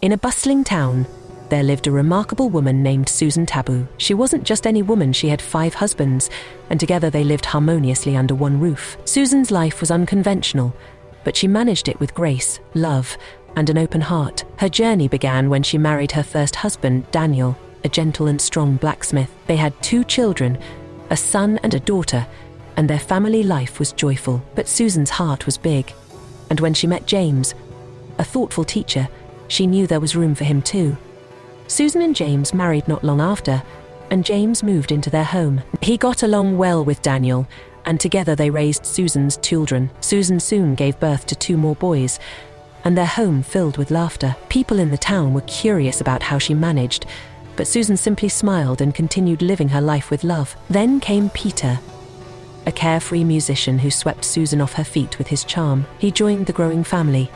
In a bustling town, there lived a remarkable woman named Susan Taboo. She wasn't just any woman, she had 5 husbands, and together they lived harmoniously under one roof. Susan's life was unconventional, but she managed it with grace, love, and an open heart. Her journey began when she married her first husband, Daniel, a gentle and strong blacksmith. They had 2 children, a son and a daughter, and their family life was joyful. But Susan's heart was big, and when she met James, a thoughtful teacher, she knew there was room for him too. Susan and James married not long after, and James moved into their home. He got along well with Daniel, and together they raised Susan's children. Susan soon gave birth to 2 more boys, and their home filled with laughter. People in the town were curious about how she managed, but Susan simply smiled and continued living her life with love. Then came Peter, a carefree musician who swept Susan off her feet with his charm. He joined the growing family,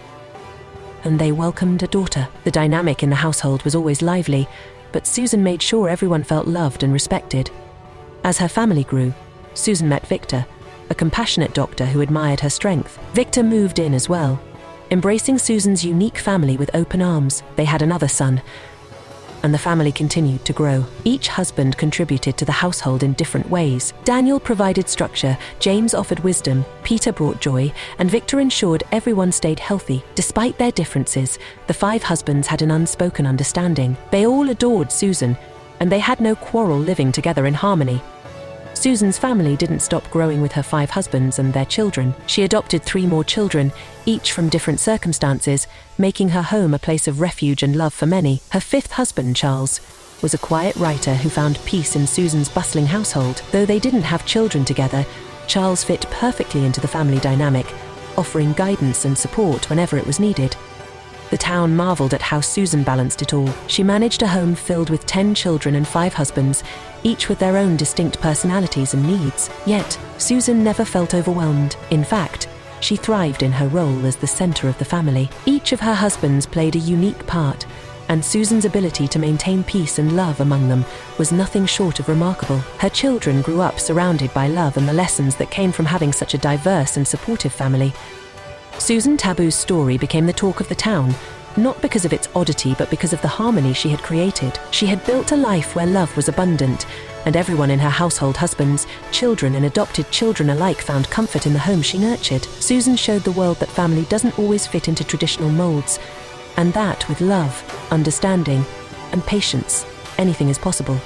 and they welcomed a daughter. The dynamic in the household was always lively, but Susan made sure everyone felt loved and respected. As her family grew, Susan met Victor, a compassionate doctor who admired her strength. Victor moved in as well, embracing Susan's unique family with open arms. They had another son, and the family continued to grow. Each husband contributed to the household in different ways. Daniel provided structure, James offered wisdom, Peter brought joy, and Victor ensured everyone stayed healthy. Despite their differences, the 5 husbands had an unspoken understanding. They all adored Susan, and they had no quarrel living together in harmony. Susan's family didn't stop growing with her 5 husbands and their children. She adopted 3 more children, each from different circumstances, making her home a place of refuge and love for many. Her 5th husband, Charles, was a quiet writer who found peace in Susan's bustling household. Though they didn't have children together, Charles fit perfectly into the family dynamic, offering guidance and support whenever it was needed. The town marveled at how Susan balanced it all. She managed a home filled with 10 children and 5 husbands, each with their own distinct personalities and needs. Yet, Susan never felt overwhelmed. In fact, she thrived in her role as the center of the family. Each of her husbands played a unique part, and Susan's ability to maintain peace and love among them was nothing short of remarkable. Her children grew up surrounded by love and the lessons that came from having such a diverse and supportive family. Susan Taboo's story became the talk of the town, not because of its oddity, but because of the harmony she had created. She had built a life where love was abundant, and everyone in her household, husbands, children, and adopted children alike, found comfort in the home she nurtured. Susan showed the world that family doesn't always fit into traditional molds, and that with love, understanding, and patience, anything is possible.